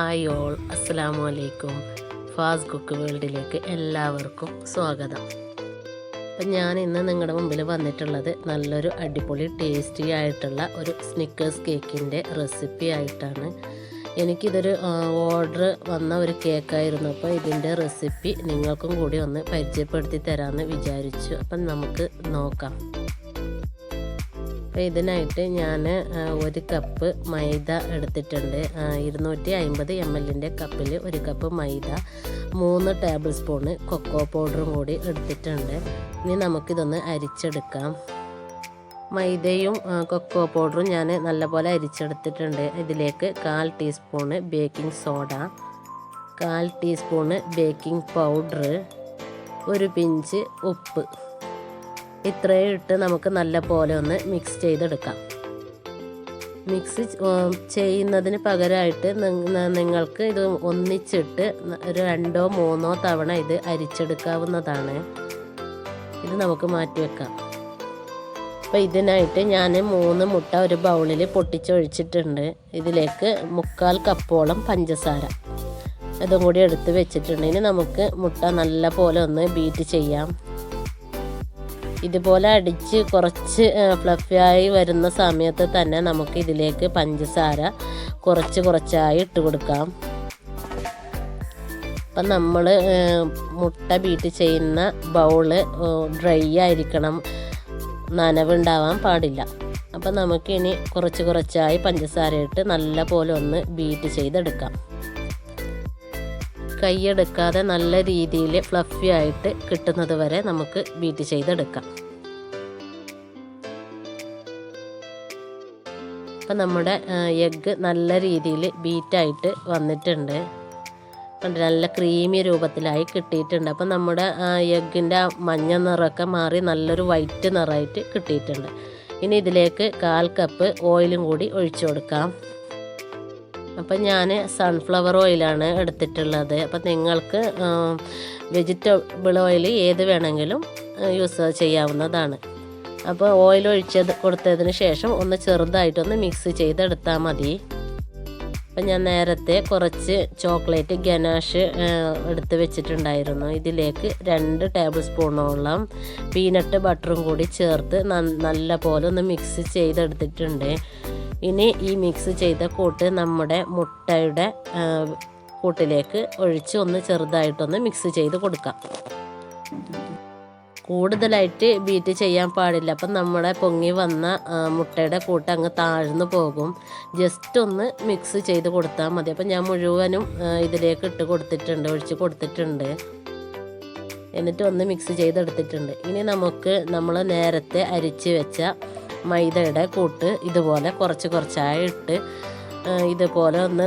Hi all, അസ്സലാമു അലൈക്കും. Fast cook വേൾഡിലേക്ക് എല്ലാവർക്കും സ്വാഗതം. അപ്പം ഞാൻ ഇന്ന് നിങ്ങളുടെ മുമ്പിൽ വന്നിട്ടുള്ളത് നല്ലൊരു അടിപൊളി ടേസ്റ്റി ആയിട്ടുള്ള ഒരു സ്നിക്കേഴ്സ് കേക്കിൻ്റെ റെസിപ്പി ആയിട്ടാണ്. എനിക്കിതൊരു ഓർഡർ വന്ന ഒരു കേക്കായിരുന്നു. അപ്പോൾ ഇതിൻ്റെ റെസിപ്പി നിങ്ങൾക്കും കൂടി ഒന്ന് പരിചയപ്പെടുത്തി തരാമെന്ന് വിചാരിച്ചു. അപ്പം നമുക്ക് നോക്കാം. അപ്പോൾ ഇതിനായിട്ട് ഞാൻ 1 കപ്പ് മൈദ എടുത്തിട്ടുണ്ട്. 250 ml കപ്പിൽ 1 കപ്പ് മൈദ, 3 ടേബിൾ സ്പൂണ് കൊക്കോ പൗഡറും കൂടി എടുത്തിട്ടുണ്ട്. ഇനി നമുക്കിതൊന്ന് അരിച്ചെടുക്കാം. മൈദയും കൊക്കോ പൗഡറും ഞാൻ നല്ലപോലെ അരിച്ചെടുത്തിട്ടുണ്ട്. ഇതിലേക്ക് 1/4 teaspoon baking soda, 1/4 teaspoon baking powder, 1 pinch ഉപ്പ്, ഇത്രയും ഇട്ട് നമുക്ക് നല്ല പോലെ ഒന്ന് മിക്സ് ചെയ്തെടുക്കാം. മിക്സ് ചെയ്യുന്നതിന് പകരമായിട്ട് നിങ്ങൾക്ക് ഇത് ഒന്നിച്ചിട്ട് ഒരു 2-3 തവണ ഇത് അരിച്ചെടുക്കാവുന്നതാണ്. ഇത് നമുക്ക് മാറ്റി വെക്കാം. അപ്പോൾ ഇതിനായിട്ട് ഞാൻ 3 മുട്ട ഒരു ബൗളിൽ പൊട്ടിച്ചൊഴിച്ചിട്ടുണ്ട്. ഇതിലേക്ക് 1/4 കപ്പോളം പഞ്ചസാര ഇതും കൂടി എടുത്ത് വെച്ചിട്ടുണ്ട്. ഇനി നമുക്ക് മുട്ട നല്ല പോലെ ഒന്ന് ബീറ്റ് ചെയ്യാം. ഇതുപോലെ അടിച്ച് കുറച്ച് ഫ്ലഫിയായി വരുന്ന സമയത്ത് തന്നെ നമുക്ക് ഇതിലേക്ക് പഞ്ചസാര കുറച്ചായി ഇട്ട് കൊടുക്കാം. അപ്പം നമ്മൾ മുട്ട ബീറ്റ് ചെയ്യുന്ന ബൗള് ഡ്രൈ ആയിരിക്കണം, നനവുണ്ടാവാൻ പാടില്ല. അപ്പം നമുക്കിനി കുറച്ചായി പഞ്ചസാര ഇട്ട് നല്ല പോലെ ഒന്ന് ബീറ്റ് ചെയ്തെടുക്കാം. കൈയെടുക്കാതെ നല്ല രീതിയിൽ ഫ്ലഫി ആയിട്ട് കിട്ടുന്നത് വരെ നമുക്ക് ബീറ്റ് ചെയ്തെടുക്കാം. അപ്പം നമ്മുടെ എഗ്ഗ് നല്ല രീതിയിൽ ബീറ്റായിട്ട് വന്നിട്ടുണ്ട്. നല്ല ക്രീമി രൂപത്തിലായി കിട്ടിയിട്ടുണ്ട്. അപ്പം നമ്മുടെ എഗ്ഗിൻ്റെ മഞ്ഞ നിറമൊക്കെ മാറി നല്ലൊരു വൈറ്റ് നിറമായിട്ട് കിട്ടിയിട്ടുണ്ട്. ഇനി ഇതിലേക്ക് 1/4 കപ്പ് ഓയിലും കൂടി ഒഴിച്ചു കൊടുക്കാം. അപ്പം ഞാൻ സൺഫ്ലവർ ഓയിലാണ് എടുത്തിട്ടുള്ളത്. അപ്പം നിങ്ങൾക്ക് വെജിറ്റബിൾ ഓയിൽ ഏത് വേണമെങ്കിലും യൂസ് ചെയ്യാവുന്നതാണ്. അപ്പോൾ ഓയിൽ കൊടുത്തതിന് ശേഷം ഒന്ന് ചെറുതായിട്ടൊന്ന് മിക്സ് ചെയ്തെടുത്താൽ മതി. അപ്പം ഞാൻ നേരത്തെ കുറച്ച് ചോക്ലേറ്റ് ഗനാഷ് എടുത്ത് വെച്ചിട്ടുണ്ടായിരുന്നു. ഇതിലേക്ക് 2 ടേബിൾ സ്പൂണോളം പീനട്ട് ബട്ടറും കൂടി ചേർത്ത് നല്ല പോലെ ഒന്ന് മിക്സ് ചെയ്തെടുത്തിട്ടുണ്ട്. ഇനി ഈ മിക്സ് ചെയ്ത കൂട്ട് നമ്മുടെ മുട്ടയുടെ കൂട്ടിലേക്ക് ഒഴിച്ച് ഒന്ന് ചെറുതായിട്ടൊന്ന് മിക്സ് ചെയ്ത് കൊടുക്കാം. കൂടുതലായിട്ട് ബീറ്റ് ചെയ്യാൻ പാടില്ല. അപ്പം നമ്മുടെ പൊങ്ങി വന്ന മുട്ടയുടെ കൂട്ട് അങ്ങ് താഴ്ന്നു പോകും. ജസ്റ്റ് ഒന്ന് മിക്സ് ചെയ്ത് കൊടുത്താൽ മതി. അപ്പം ഞാൻ മുഴുവനും ഇതിലേക്ക് ഒഴിച്ച് കൊടുത്തിട്ടുണ്ട്. എന്നിട്ട് ഒന്ന് മിക്സ് ചെയ്തെടുത്തിട്ടുണ്ട്. ഇനി നമുക്ക് നമ്മൾ നേരത്തെ അരിച്ച് വെച്ച മൈദയുടെ കൂട്ട് ഇതുപോലെ കുറച്ചായി ഇട്ട് ഇതുപോലെ ഒന്ന്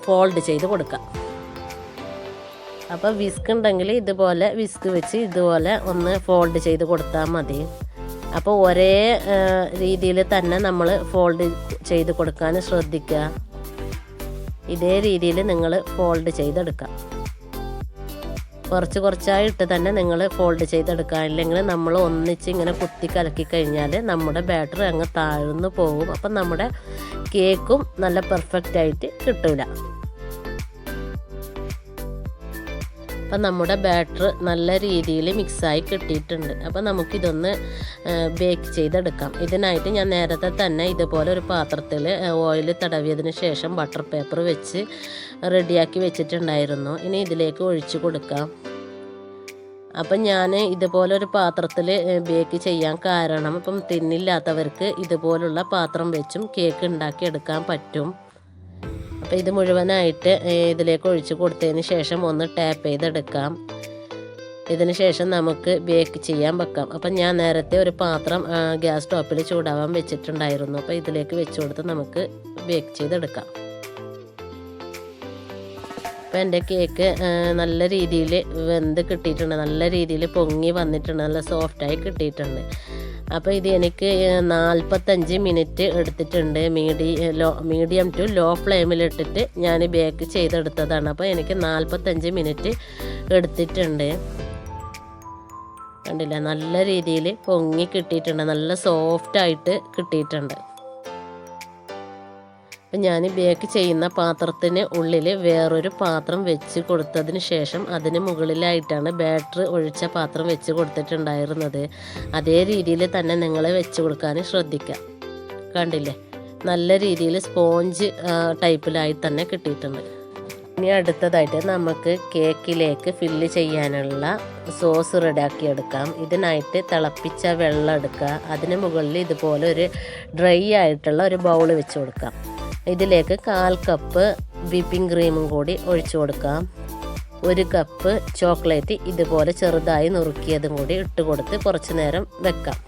ഫോൾഡ് ചെയ്ത് കൊടുക്കാം. അപ്പോൾ വിസ്ക് ഉണ്ടെങ്കിൽ ഇതുപോലെ വിസ്ക് വെച്ച് ഇതുപോലെ ഒന്ന് ഫോൾഡ് ചെയ്ത് കൊടുത്താൽ മതി. അപ്പോൾ ഒരേ രീതിയിൽ തന്നെ നമ്മൾ ഫോൾഡ് ചെയ്ത് കൊടുക്കാൻ ശ്രദ്ധിക്കുക. ഇതേ രീതിയിൽ നിങ്ങൾ ഫോൾഡ് ചെയ്തെടുക്കാം. കുറച്ചായിട്ട് തന്നെ നിങ്ങൾ ഫോൾഡ് ചെയ്തെടുക്കുക. ഇല്ലെങ്കിൽ നമ്മൾ ഒന്നിച്ച് ഇങ്ങനെ കുത്തി കലക്കി കഴിഞ്ഞാൽ നമ്മുടെ ബാറ്റർ അങ്ങ് താഴ്ന്നു പോകും. അപ്പം നമ്മുടെ കേക്കും നല്ല പെർഫെക്റ്റ് ആയിട്ട് കിട്ടില്ല. അപ്പം നമ്മുടെ ബാറ്റർ നല്ല രീതിയിൽ മിക്സായി കിട്ടിയിട്ടുണ്ട്. അപ്പം നമുക്കിതൊന്ന് ബേക്ക് ചെയ്തെടുക്കാം. ഇതിനായിട്ട് ഞാൻ നേരത്തെ തന്നെ ഇതുപോലെ ഒരു പാത്രത്തിൽ ഓയിൽ തടവിയതിന് ശേഷം ബട്ടർ പേപ്പർ വെച്ച് റെഡിയാക്കി വെച്ചിട്ടുണ്ടായിരുന്നു. ഇനി ഇതിലേക്ക് ഒഴിച്ചു കൊടുക്കാം. അപ്പം ഞാൻ ഇതുപോലെ ഒരു പാത്രത്തിൽ ബേക്ക് ചെയ്യാൻ കാരണം ഇപ്പം ടിന്നില്ലാത്തവർക്ക് ഇതുപോലുള്ള പാത്രം വെച്ചും കേക്ക് ഉണ്ടാക്കിയെടുക്കാൻ പറ്റും. അപ്പോൾ ഇത് മുഴുവനായിട്ട് ഇതിലേക്ക് ഒഴിച്ച് കൊടുത്തതിന് ശേഷം ഒന്ന് ടാപ്പ് ചെയ്തെടുക്കാം. ഇതിന് ശേഷം നമുക്ക് ബേക്ക് ചെയ്യാൻ വെക്കാം. അപ്പം ഞാൻ നേരത്തെ ഒരു പാത്രം ഗ്യാസ് സ്റ്റോപ്പിൽ ചൂടാവാൻ വെച്ചിട്ടുണ്ടായിരുന്നു. അപ്പോൾ ഇതിലേക്ക് വെച്ച് കൊടുത്ത് നമുക്ക് ബേക്ക് ചെയ്തെടുക്കാം. അപ്പോൾ എൻ്റെ കേക്ക് നല്ല രീതിയിൽ വെന്ത് കിട്ടിയിട്ടുണ്ട്. നല്ല രീതിയിൽ പൊങ്ങി വന്നിട്ടുണ്ട്. നല്ല സോഫ്റ്റായി കിട്ടിയിട്ടുണ്ട്. അപ്പോൾ ഇത് എനിക്ക് 45 മിനിറ്റ് എടുത്തിട്ടുണ്ട്. മീഡിയം ടു ലോ ഫ്ലെയിമിലിട്ടിട്ട് ഞാൻ ബേക്ക് ചെയ്തെടുത്തതാണ്. അപ്പോൾ എനിക്ക് 45 മിനിറ്റ് എടുത്തിട്ടുണ്ട്. കണ്ടില്ല, നല്ല രീതിയിൽ പൊങ്ങി കിട്ടിയിട്ടുണ്ട്. നല്ല സോഫ്റ്റായിട്ട് കിട്ടിയിട്ടുണ്ട്. അപ്പം ഞാൻ ബേക്ക് ചെയ്യുന്ന പാത്രത്തിന് ഉള്ളിൽ വേറൊരു പാത്രം വെച്ച് കൊടുത്തതിന് ശേഷം അതിന് മുകളിലായിട്ടാണ് ബാറ്റർ ഒഴിച്ച പാത്രം വെച്ച് കൊടുത്തിട്ടുണ്ടായിരുന്നത്. അതേ രീതിയിൽ തന്നെ നിങ്ങൾ വെച്ച് കൊടുക്കാൻ ശ്രദ്ധിക്കുക. കണ്ടില്ലേ, നല്ല രീതിയിൽ സ്പോഞ്ച് ടൈപ്പിലായി തന്നെ കിട്ടിയിട്ടുണ്ട്. ഇനി അടുത്തതായിട്ട് നമുക്ക് കേക്കിലേക്ക് ഫില്ല് ചെയ്യാനുള്ള സോസ് റെഡിയാക്കി എടുക്കാം. ഇതിനായിട്ട് തിളപ്പിച്ച വെള്ളം എടുക്കുക. അതിന് മുകളിൽ ഇതുപോലെ ഒരു ഡ്രൈ ആയിട്ടുള്ള ഒരു ബൗൾ വെച്ച് കൊടുക്കാം. ഇതിലേക്ക് 1/4 കപ്പ് വിപ്പിംഗ് ക്രീമും കൂടി ഒഴിച്ചു കൊടുക്കാം. 1 കപ്പ് ചോക്ലേറ്റ് ഇതുപോലെ ചെറുതായി നുറുക്കിയതും കൂടി ഇട്ട് കൊടുത്ത് കുറച്ച് നേരം വെക്കാം.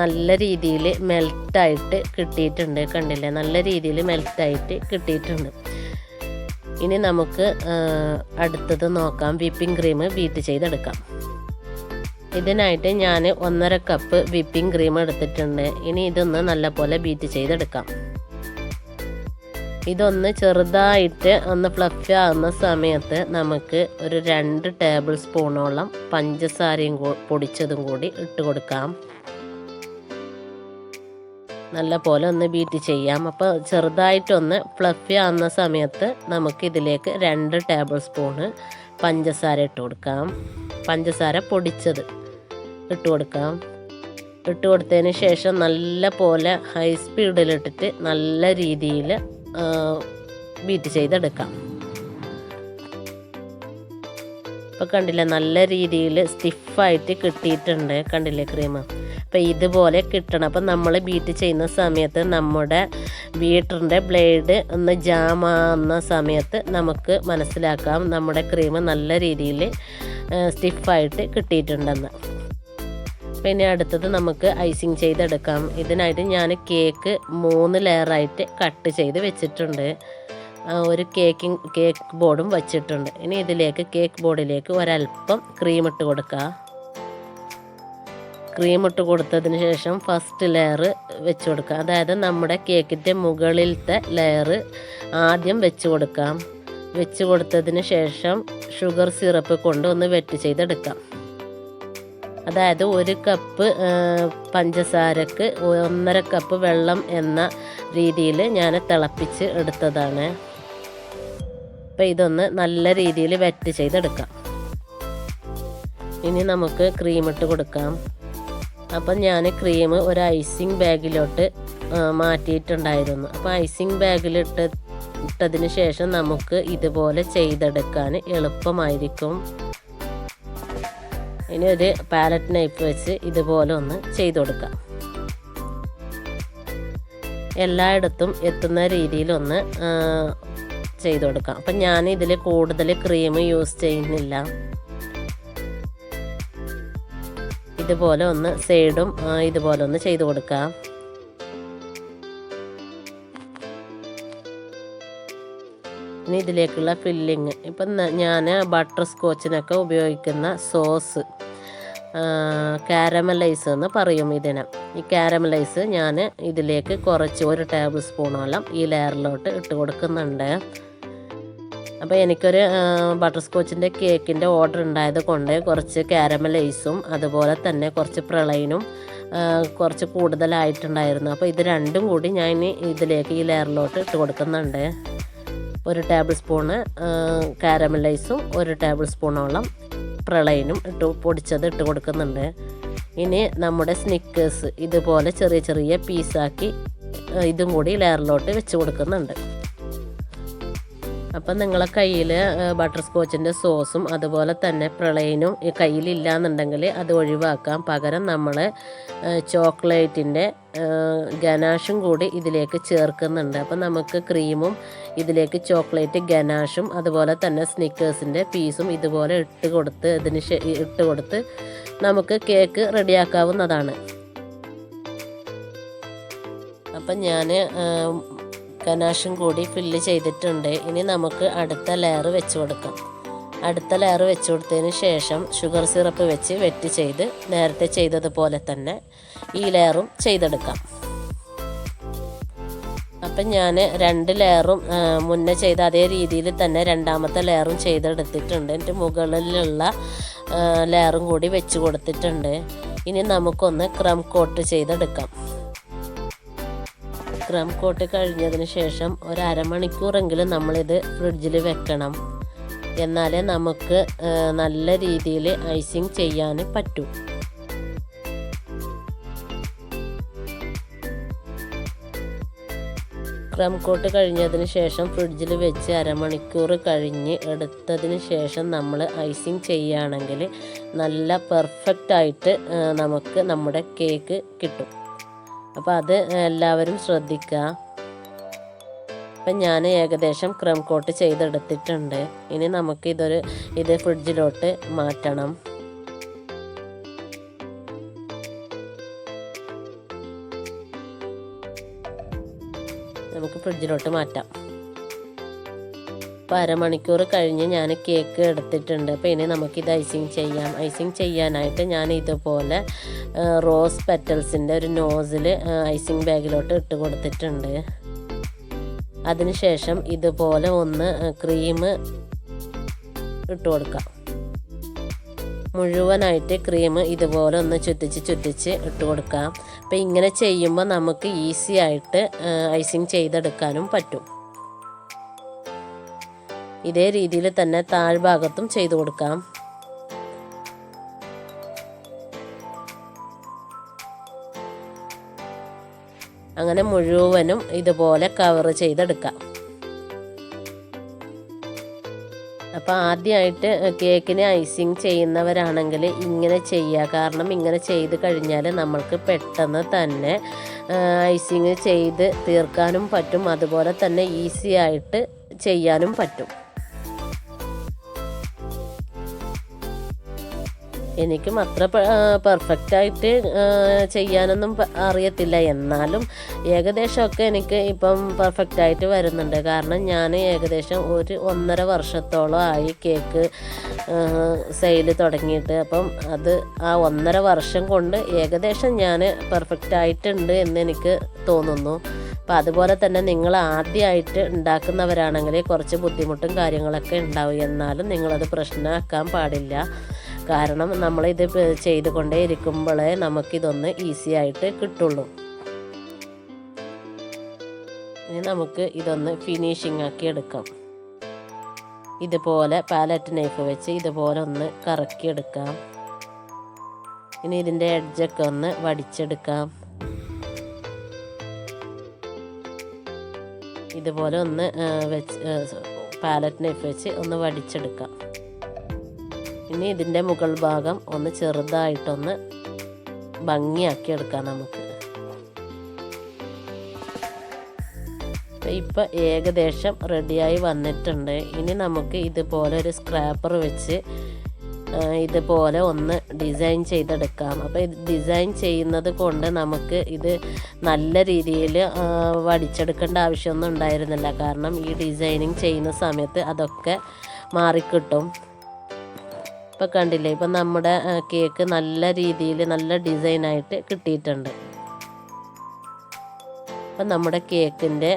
നല്ല രീതിയിൽ മെൽറ്റായിട്ട് കിട്ടിയിട്ടുണ്ട്. കണ്ടില്ലേ, നല്ല രീതിയിൽ മെൽറ്റായിട്ട് കിട്ടിയിട്ടുണ്ട്. ഇനി നമുക്ക് അടുത്തത് നോക്കാം. വിപ്പിംഗ് ക്രീം ബീറ്റ് ചെയ്തെടുക്കാം. ഇതിനായിട്ട് ഞാൻ 1/2 കപ്പ് വിപ്പിംഗ് ക്രീം എടുത്തിട്ടുണ്ട്. ഇനി ഇതൊന്ന് നല്ലപോലെ ബീറ്റ് ചെയ്തെടുക്കാം. ഇതൊന്ന് ചെറുതായിട്ട് ഒന്ന് ഫ്ലഫി ആകുന്ന സമയത്ത് നമുക്ക് ഒരു 2 ടേബിൾ സ്പൂണോളം പഞ്ചസാരയും പൊടിച്ചതും കൂടി ഇട്ട് കൊടുക്കാം. നല്ല പോലെ ഒന്ന് ബീറ്റ് ചെയ്യാം. അപ്പോൾ ചെറുതായിട്ടൊന്ന് ഫ്ലഫി ആകുന്ന സമയത്ത് നമുക്ക് ഇതിലേക്ക് 2 ടേബിൾ സ്പൂണ് പഞ്ചസാര ഇട്ട് കൊടുക്കാം. പഞ്ചസാര പൊടിച്ചത് ഇട്ട് കൊടുക്കാം. ഇട്ട് കൊടുത്തതിന് ശേഷം നല്ല പോലെ ഹൈ സ്പീഡിലിട്ടിട്ട് നല്ല രീതിയിൽ ബീറ്റ് ചെയ്തെടുക്കാം. ഇപ്പോൾ കണ്ടില്ലേ, നല്ല രീതിയിൽ സ്റ്റിഫായിട്ട് കിട്ടിയിട്ടുണ്ട്. കണ്ടില്ലേ ക്രീം. അപ്പോൾ ഇതുപോലെ കിട്ടണം. അപ്പം നമ്മൾ ബീറ്റ് ചെയ്യുന്ന സമയത്ത് നമ്മുടെ ബീറ്ററിൻ്റെ ബ്ലേഡ് ഒന്ന് ജാമാകുന്ന സമയത്ത് നമുക്ക് മനസ്സിലാക്കാം നമ്മുടെ ക്രീം നല്ല രീതിയിൽ സ്റ്റിഫായിട്ട് കിട്ടിയിട്ടുണ്ടെന്ന്. പിന്നെ അടുത്തത് നമുക്ക് ഐസിങ് ചെയ്തെടുക്കാം. ഇതിനായിട്ട് ഞാൻ കേക്ക് 3 ലെയറായിട്ട് കട്ട് ചെയ്ത് വെച്ചിട്ടുണ്ട്. ഒരു കേക്ക് ബോർഡും വച്ചിട്ടുണ്ട്. ഇനി ഇതിലേക്ക് കേക്ക് ബോർഡിലേക്ക് ഒരല്പം ക്രീം ഇട്ട് കൊടുക്കുക. ക്രീം ഇട്ട് കൊടുത്തതിന് ശേഷം ഫസ്റ്റ് ലെയർ വെച്ച് കൊടുക്കുക. അതായത് നമ്മുടെ കേക്കിൻ്റെ മുകളിലത്തെ ലെയർ ആദ്യം വെച്ച് കൊടുക്കാം. വെച്ച് കൊടുത്തതിന് ശേഷം ഷുഗർ സിറപ്പ് കൊണ്ട് ഒന്ന് വെറ്റ് ചെയ്തെടുക്കാം. അതായത് 1 കപ്പ് പഞ്ചസാരക്ക് 1/2 കപ്പ് വെള്ളം എന്ന രീതിയിൽ ഞാൻ തിളപ്പിച്ച് എടുത്തതാണ്. അപ്പോൾ ഇതൊന്ന് നല്ല രീതിയിൽ വെറ്റ് ചെയ്തെടുക്കാം. ഇനി നമുക്ക് ക്രീം ഇട്ട് കൊടുക്കാം. അപ്പം ഞാൻ ക്രീം ഒരു ഐസിങ് ബാഗിലോട്ട് മാറ്റിയിട്ടുണ്ടായിരുന്നു. അപ്പോൾ ഐസിങ് ബാഗിലിട്ടതിന് ശേഷം നമുക്ക് ഇതുപോലെ ചെയ്തെടുക്കാൻ എളുപ്പമായിരിക്കും. ഇനി ഒരു പാലറ്റ് നൈഫ് വെച്ച് ഇതുപോലെ ഒന്ന് ചെയ്ത് കൊടുക്കാം. എല്ലായിടത്തും എത്തുന്ന രീതിയിലൊന്ന് ചെയ്ത് കൊടുക്കാം. അപ്പം ഞാൻ ഇതിൽ കൂടുതൽ ക്രീം യൂസ് ചെയ്യുന്നില്ല. ഇതുപോലെ ഒന്ന് സൈഡും ഇതുപോലെ ഒന്ന് ചെയ്ത് കൊടുക്കാം. ഇനി ഇതിലേക്കുള്ള ഫില്ലിങ് ഇപ്പം ഞാൻ ബട്ടർ സ്കോച്ചിനൊക്കെ ഉപയോഗിക്കുന്ന സോസ് കാരമലൈസ് എന്ന് പറയും ഇതിന്. ഈ കാരമലൈസ് ഞാൻ ഇതിലേക്ക് കുറച്ച് 1 ടേബിൾ സ്പൂണോളം ഈ ലെയറിലോട്ട് ഇട്ട് കൊടുക്കുന്നുണ്ട്. അപ്പോൾ എനിക്കൊരു ബട്ടർ സ്കോച്ചിൻ്റെ കേക്കിൻ്റെ ഓർഡർ ഉണ്ടായത് കൊണ്ട് കുറച്ച് കാരമലൈസും അതുപോലെ തന്നെ കുറച്ച് പ്രളയനും കുറച്ച് കൂടുതലായിട്ടുണ്ടായിരുന്നു. അപ്പോൾ ഇത് രണ്ടും കൂടി ഞാൻ ഇതിലേക്ക് ഈ ലെയറിലോട്ട് ഇട്ട് കൊടുക്കുന്നുണ്ട്. 1 ടേബിൾ സ്പൂണ് കാരമലൈസും 1 ടേബിൾ സ്പൂണോളം പ്രളയനും പൊടിച്ചത് ഇട്ട് കൊടുക്കുന്നുണ്ട്. ഇനി നമ്മുടെ സ്നിക്കേഴ്സ് ഇതുപോലെ ചെറിയ ചെറിയ പീസാക്കി ഇതും കൂടി ലെയറിലോട്ട് വെച്ച് കൊടുക്കുന്നുണ്ട്. അപ്പം നിങ്ങളെ കയ്യിൽ ബട്ടർ സ്കോച്ചിൻ്റെ സോസും അതുപോലെ തന്നെ പ്രളയനും കയ്യിലില്ലാന്നുണ്ടെങ്കിൽ അത് ഒഴിവാക്കാം. പകരം നമ്മൾ ചോക്ലേറ്റിൻ്റെ ഗനാഷും കൂടി ഇതിലേക്ക് ചേർക്കുന്നുണ്ട്. അപ്പം നമുക്ക് ക്രീമും ഇതിലേക്ക് ചോക്ലേറ്റ് ഗനാഷും അതുപോലെ തന്നെ സ്നിക്കേഴ്സിൻ്റെ പീസും ഇതുപോലെ ഇട്ട് കൊടുത്ത് നമുക്ക് കേക്ക് റെഡിയാക്കാവുന്നതാണ്. അപ്പം ഞാൻ ഗനാഷും കൂടി ഫില്ല് ചെയ്തിട്ടുണ്ട്. ഇനി നമുക്ക് അടുത്ത ലെയർ വെച്ച് കൊടുക്കാം. അടുത്ത ലെയർ വെച്ച് കൊടുത്തതിന് ശേഷം ഷുഗർ സിറപ്പ് വെച്ച് വെറ്റ് ചെയ്ത് നേരത്തെ ചെയ്തതുപോലെ തന്നെ ഈ ലെയറും ചെയ്തെടുക്കാം. അപ്പം ഞാൻ 2 ലെയറും മുന്നേ ചെയ്ത അതേ രീതിയിൽ തന്നെ രണ്ടാമത്തെ ലെയറും ചെയ്തെടുത്തിട്ടുണ്ട്. എൻ്റെ മുകളിലുള്ള ലെയറും കൂടി വെച്ച് കൊടുത്തിട്ടുണ്ട്. ഇനി നമുക്കൊന്ന് ക്രം കോട്ട് ചെയ്തെടുക്കാം. ക്രം കോട്ട് കഴിഞ്ഞതിന് ശേഷം ഒരു അരമണിക്കൂറെങ്കിലും നമ്മളിത് ഫ്രിഡ്ജിൽ വെക്കണം. എന്നാലേ നമുക്ക് നല്ല രീതിയിൽ ഐസിങ് ചെയ്യാൻ പറ്റൂ. ക്രം കോട്ട് കഴിഞ്ഞതിന് ശേഷം ഫ്രിഡ്ജിൽ വെച്ച് അരമണിക്കൂർ കഴിഞ്ഞ് എടുത്തതിന് ശേഷം നമ്മൾ ഐസിങ് ചെയ്യുകയാണെങ്കിൽ നല്ല പെർഫെക്റ്റായിട്ട് നമുക്ക് നമ്മുടെ കേക്ക് കിട്ടും. അപ്പോൾ അത് എല്ലാവരും ശ്രദ്ധിക്കുക. അപ്പം ഞാൻ ഏകദേശം ക്രം കോട്ട് ചെയ്തെടുത്തിട്ടുണ്ട്. ഇനി നമുക്ക് ഇത് ഫ്രിഡ്ജിലോട്ട് മാറ്റണം. നമുക്ക് ഫ്രിഡ്ജിലോട്ട് മാറ്റാം. അപ്പോൾ അരമണിക്കൂർ കഴിഞ്ഞ് ഞാൻ കേക്ക് എടുത്തിട്ടുണ്ട്. അപ്പോൾ ഇനി നമുക്കിത് ഐസിങ് ചെയ്യാം. ഐസിങ് ചെയ്യാനായിട്ട് ഞാൻ ഇതുപോലെ റോസ് പെറ്റൽസിൻ്റെ ഒരു നോസിൽ ഐസിങ് ബാഗിലോട്ട് ഇട്ട് കൊടുത്തിട്ടുണ്ട്. അതിനുശേഷം ഇതുപോലെ ഒന്ന് ക്രീം ഇട്ട് കൊടുക്കാം. മുഴുവനായിട്ട് ക്രീം ഇതുപോലെ ഒന്ന് ചുറ്റിച്ച് ഇട്ട് കൊടുക്കാം. അപ്പോൾ ഇങ്ങനെ ചെയ്യുമ്പോൾ നമുക്ക് ഈസി ആയിട്ട് ഐസിങ് ചെയ്തെടുക്കാനും പറ്റും. ഇതേ രീതിയിൽ തന്നെ താഴ്ഭാഗത്തും ചെയ്തു കൊടുക്കാം. അങ്ങനെ മുഴുവനും ഇതുപോലെ കവർ ചെയ്തെടുക്കാം. അപ്പോൾ ആദ്യമായിട്ട് കേക്കിന് ഐസിങ് ചെയ്യുന്നവരാണെങ്കിൽ ഇങ്ങനെ ചെയ്യുക. കാരണം ഇങ്ങനെ ചെയ്ത് കഴിഞ്ഞാൽ നമ്മൾക്ക് പെട്ടെന്ന് തന്നെ ഐസിങ് ചെയ്ത് തീർക്കാനും പറ്റും. അതുപോലെ തന്നെ ഈസി ആയിട്ട് ചെയ്യാനും പറ്റും. എനിക്കും അത്ര പെർഫെക്റ്റായിട്ട് ചെയ്യാനൊന്നും അറിയത്തില്ല. എന്നാലും ഏകദേശമൊക്കെ എനിക്ക് ഇപ്പം പെർഫെക്റ്റായിട്ട് വരുന്നുണ്ട്. കാരണം ഞാൻ ഏകദേശം 1.5 വർഷത്തോളം ആയി കേക്ക് സെയിൽ തുടങ്ങിയിട്ട്. അപ്പം അത് ആ 1.5 വർഷം കൊണ്ട് ഏകദേശം ഞാൻ പെർഫെക്റ്റായിട്ടുണ്ട് എന്ന് എനിക്ക് തോന്നുന്നു. അപ്പോൾ അതുപോലെ തന്നെ നിങ്ങൾ ആദ്യമായിട്ട് ഉണ്ടാക്കുന്നവരാണെങ്കിൽ കുറച്ച് ബുദ്ധിമുട്ടും കാര്യങ്ങളൊക്കെ ഉണ്ടാവും. എന്നാലും നിങ്ങളത് പ്രശ്നമാക്കാൻ പാടില്ല. കാരണം നമ്മളിത് ചെയ്തുകൊണ്ടേ ഇരിക്കുമ്പോഴേ നമുക്കിതൊന്ന് ഈസി ആയിട്ട് കിട്ടുള്ളൂ. ഇനി നമുക്ക് ഇതൊന്ന് ഫിനിഷിംഗ് ആക്കി എടുക്കാം. ഇതുപോലെ പാലറ്റ് നൈഫ് വെച്ച് ഇതുപോലെ ഒന്ന് കറക്കിയെടുക്കാം. ഇനി ഇതിൻ്റെ എഡ്ജൊക്കെ ഒന്ന് വടിച്ചെടുക്കാം. ഇതുപോലെ ഒന്ന് പാലറ്റ് നൈഫ് വെച്ച് ഒന്ന് വടിച്ചെടുക്കാം. ഇനി ഇതിൻ്റെ മുകൾ ഭാഗം ഒന്ന് ചെറുതായിട്ടൊന്ന് ഭംഗിയാക്കി എടുക്കാം നമുക്ക്. ഇപ്പം ഏകദേശം റെഡിയായി വന്നിട്ടുണ്ട്. ഇനി നമുക്ക് ഇതുപോലെ ഒരു സ്ക്രാപ്പർ വെച്ച് ഇതുപോലെ ഒന്ന് ഡിസൈൻ ചെയ്തെടുക്കാം. അപ്പോൾ ഇത് ഡിസൈൻ ചെയ്യുന്നത് കൊണ്ട് നമുക്ക് ഇത് നല്ല രീതിയിൽ വടിച്ചെടുക്കേണ്ട ആവശ്യമൊന്നും ഉണ്ടായിരുന്നില്ല. കാരണം ഈ ഡിസൈനിങ് ചെയ്യുന്ന സമയത്ത് അതൊക്കെ മാറിക്കിട്ടും. ഇപ്പോൾ കണ്ടില്ലേ, ഇപ്പം നമ്മുടെ കേക്ക് നല്ല രീതിയിൽ നല്ല ഡിസൈനായിട്ട് കിട്ടിയിട്ടുണ്ട്. അപ്പം നമ്മുടെ കേക്കിൻ്റെ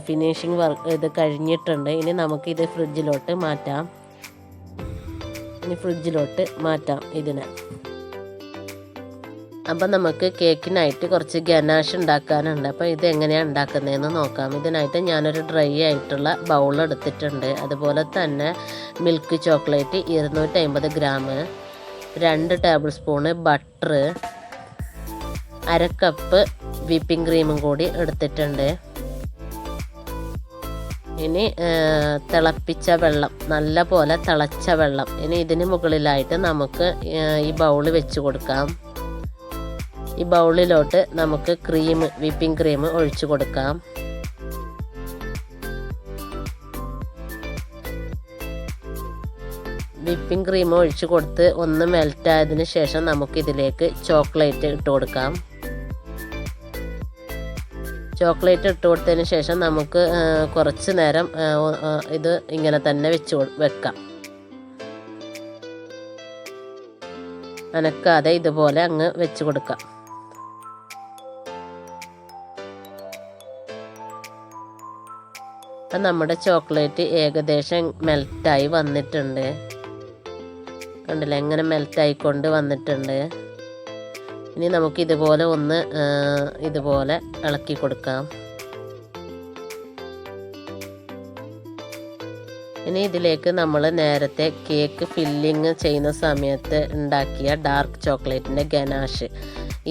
ഫിനിഷിങ് വർക്ക് ഇത് കഴിഞ്ഞിട്ടുണ്ട്. ഇനി നമുക്കിത് ഫ്രിഡ്ജിലോട്ട് മാറ്റാം. ഇതിനെ. അപ്പം നമുക്ക് കേക്കിനായിട്ട് കുറച്ച് ഗനാഷ് ഉണ്ടാക്കാനുണ്ട്. അപ്പോൾ ഇത് എങ്ങനെയാണ് ഉണ്ടാക്കുന്നതെന്ന് നോക്കാം. ഇതിനായിട്ട് ഞാനൊരു ഡ്രൈ ആയിട്ടുള്ള ബൗൾ എടുത്തിട്ടുണ്ട്. അതുപോലെ തന്നെ milk chocolate 250 gram, 2 table spoon butter, 1/2 cup whipping ക്രീമും കൂടി എടുത്തിട്ടുണ്ട്. ഇനി തിളപ്പിച്ച വെള്ളം, നല്ല പോലെ തിളച്ച വെള്ളം. ഇനി ഇതിന് മുകളിലായിട്ട് നമുക്ക് ഈ ബൗൾ വെച്ച് കൊടുക്കാം. ഈ ബൗളിലോട്ട് നമുക്ക് വിപ്പിംഗ് ക്രീം ഒഴിച്ചു കൊടുക്കാം. വിപ്പിംഗ് ക്രീം ഒഴിച്ചു കൊടുത്ത് ഒന്ന് മെൽറ്റായതിന് ശേഷം നമുക്കിതിലേക്ക് ചോക്ലേറ്റ് ഇട്ട് കൊടുക്കാം. ചോക്ലേറ്റ് ഇട്ട് കൊടുത്തതിന് ശേഷം നമുക്ക് കുറച്ച് നേരം ഇത് ഇങ്ങനെ തന്നെ വെക്കാം. അനക്കാതെ ഇതുപോലെ അങ്ങ് വെച്ച് കൊടുക്കാം. അപ്പം നമ്മുടെ ചോക്ലേറ്റ് ഏകദേശം മെൽറ്റായി വന്നിട്ടുണ്ട്. കണ്ടില്ലേ, എങ്ങനെ മെൽറ്റായിക്കൊണ്ട് വന്നിട്ടുണ്ട്. ഇനി നമുക്ക് ഇതുപോലെ ഒന്ന് ഇതുപോലെ ഇളക്കി കൊടുക്കാം. ഇനി ഇതിലേക്ക് നമ്മൾ നേരത്തെ കേക്ക് ഫില്ലിങ് ചെയ്യുന്ന സമയത്ത് ഉണ്ടാക്കിയ ഡാർക്ക് ചോക്ലേറ്റിൻ്റെ ഗനാഷ്,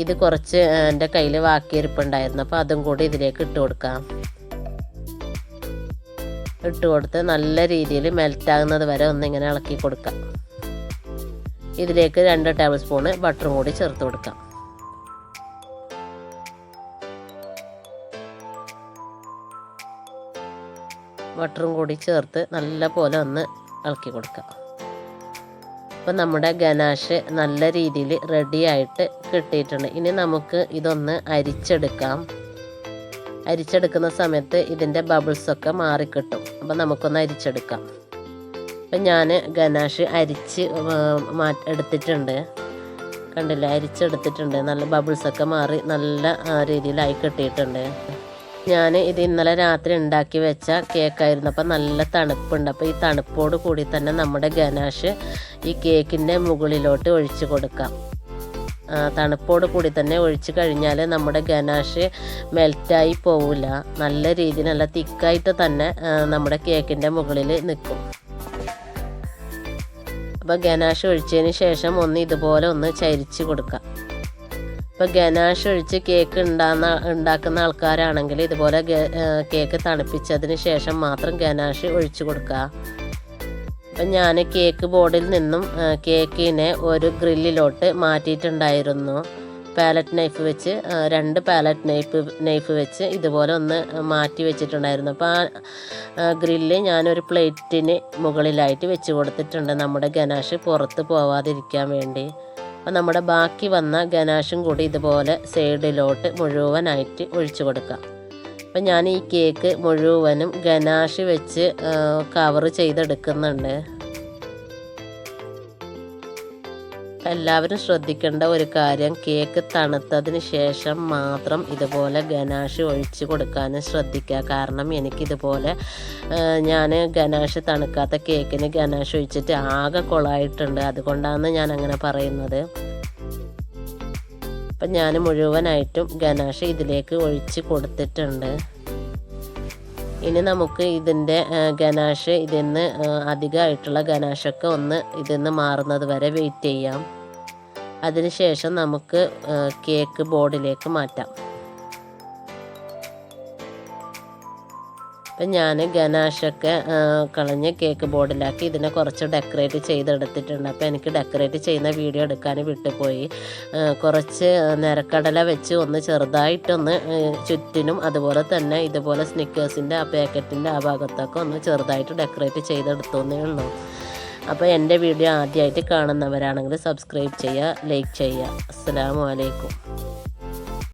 ഇത് കുറച്ച് എൻ്റെ കയ്യിൽ ബാക്കിയിരിപ്പുണ്ടായിരുന്നു. അപ്പോൾ അതും കൂടി ഇതിലേക്ക് ഇട്ട് കൊടുക്കാം. ഇട്ട് കൊടുത്ത് നല്ല രീതിയിൽ മെൽറ്റാകുന്നത് വരെ ഒന്നിങ്ങനെ ഇളക്കി കൊടുക്കാം. ഇതിലേക്ക് 2 ടേബിൾ സ്പൂണ് ബട്ടറും കൂടി ചേർത്ത് കൊടുക്കാം. ബട്ടറും കൂടി ചേർത്ത് നല്ല പോലെ ഒന്ന് ഇളക്കി കൊടുക്കാം. അപ്പം നമ്മുടെ ഗനാഷ് നല്ല രീതിയിൽ റെഡി ആയിട്ട് കിട്ടിയിട്ടുണ്ട്. ഇനി നമുക്ക് ഇതൊന്ന് അരിച്ചെടുക്കാം. അരിച്ചെടുക്കുന്ന സമയത്ത് ഇതിൻ്റെ ബബിൾസൊക്കെ മാറിക്കിട്ടും. അപ്പം നമുക്കൊന്ന് അരിച്ചെടുക്കാം. അപ്പം ഞാൻ ഗനാഷ് അരിച്ച് എടുത്തിട്ടുണ്ട്. കണ്ടില്ല, അരിച്ചെടുത്തിട്ടുണ്ട്. നല്ല ബബിൾസൊക്കെ മാറി നല്ല രീതിയിലായി കിട്ടിയിട്ടുണ്ട്. ഞാൻ ഇത് ഇന്നലെ രാത്രി ഉണ്ടാക്കി വെച്ച കേക്കായിരുന്നു. അപ്പം നല്ല തണുപ്പുണ്ട്. അപ്പോൾ ഈ തണുപ്പോട് കൂടി തന്നെ നമ്മുടെ ഗനാഷ് ഈ കേക്കിൻ്റെ മുകളിലോട്ട് ഒഴിച്ച് കൊടുക്കാം. തണുപ്പോട് കൂടി തന്നെ ഒഴിച്ച് കഴിഞ്ഞാൽ നമ്മുടെ ഗനാഷ് മെൽറ്റായി പോവില്ല. നല്ല രീതിയിൽ നല്ല തിക്കായിട്ട് തന്നെ നമ്മുടെ കേക്കിൻ്റെ മുകളിൽ നിൽക്കും. അപ്പോൾ ഗനാഷ് ഒഴിച്ചതിന് ശേഷം ഒന്ന് ഇതുപോലെ ഒന്ന് ചരിച്ച് കൊടുക്കാം. ഇപ്പോൾ ഗനാഷ് ഒഴിച്ച് കേക്ക് ഉണ്ടാക്കുന്ന ആൾക്കാരാണെങ്കിൽ ഇതുപോലെ കേക്ക് തണുപ്പിച്ചതിന് ശേഷം മാത്രം ഗനാഷ് ഒഴിച്ച് കൊടുക്കുക. അപ്പം ഞാൻ കേക്ക് ബോർഡിൽ നിന്നും കേക്കിനെ ഒരു ഗ്രില്ലിലോട്ട് മാറ്റിയിട്ടുണ്ടായിരുന്നു. പാലറ്റ് നൈഫ് വെച്ച് 2 പാലറ്റ് നൈഫ് വെച്ച് ഇതുപോലെ ഒന്ന് മാറ്റി വെച്ചിട്ടുണ്ടായിരുന്നു. അപ്പോൾ ആ ഗ്രില്ല് ഞാനൊരു പ്ലേറ്റിന് മുകളിലായിട്ട് വെച്ച് കൊടുത്തിട്ടുണ്ട്, നമ്മുടെ ഗനാഷ് പുറത്ത് പോവാതിരിക്കാൻ വേണ്ടി. അപ്പോൾ നമ്മുടെ ബാക്കി വന്ന ഗനാഷും കൂടി ഇതുപോലെ സൈഡിലോട്ട് മുഴുവനായിട്ട് ഒഴിച്ചു കൊടുക്കാം. അപ്പം ഞാൻ ഈ കേക്ക് മുഴുവനും ഗനാഷ് വെച്ച് കവർ ചെയ്തെടുക്കുന്നുണ്ട്. എല്ലാവരും ശ്രദ്ധിക്കേണ്ട ഒരു കാര്യം, കേക്ക് തണുത്തതിന് ശേഷം മാത്രം ഇതുപോലെ ഗനാഷ് ഒഴിച്ച് കൊടുക്കാനും ശ്രദ്ധിക്കുക. കാരണം എനിക്കിതുപോലെ ഞാൻ ഗനാഷ് തണുക്കാത്ത കേക്കിന് ഗനാഷ് ഒഴിച്ചിട്ട് ആകെ കൊളായിട്ടുണ്ട്. അതുകൊണ്ടാണ് ഞാൻ അങ്ങനെ പറയുന്നത്. അപ്പം ഞാൻ മുഴുവനായിട്ടും ഗനാഷ് ഇതിലേക്ക് ഒഴിച്ച് കൊടുത്തിട്ടുണ്ട്. ഇനി നമുക്ക് ഇതിൻ്റെ ഗനാഷ് ഇതിന്ന് അധികമായിട്ടുള്ള ഗനാഷൊക്കെ ഒന്ന് ഇതിന്ന് മാറുന്നത് വരെ വെയിറ്റ് ചെയ്യാം. അതിനുശേഷം നമുക്ക് കേക്ക് ബോർഡിലേക്ക് മാറ്റാം. അപ്പം ഞാൻ ഗനാഷൊക്കെ കളഞ്ഞ് കേക്ക് ബോർഡിലാക്കി ഇതിനെ കുറച്ച് ഡെക്കറേറ്റ് ചെയ്തെടുത്തിട്ടുണ്ട്. അപ്പോൾ എനിക്ക് ഡെക്കറേറ്റ് ചെയ്യുന്ന വീഡിയോ എടുക്കാൻ വിട്ടുപോയി. കുറച്ച് നിരക്കടല വെച്ച് ഒന്ന് ചെറുതായിട്ടൊന്ന് ചുറ്റിനും, അതുപോലെ തന്നെ ഇതുപോലെ സ്നിക്കേഴ്സിൻ്റെ ആ പാക്കറ്റിൻ്റെ ആ ഭാഗത്തൊക്കെ ഒന്ന് ചെറുതായിട്ട് ഡെക്കറേറ്റ് ചെയ്തെടുത്തേ ഉള്ളൂ. അപ്പോൾ എൻ്റെ വീഡിയോ ആദ്യമായിട്ട് കാണുന്നവരാണെങ്കിൽ സബ്സ്ക്രൈബ് ചെയ്യുക, ലൈക്ക് ചെയ്യുക. അസ്സലാമു അലൈക്കും.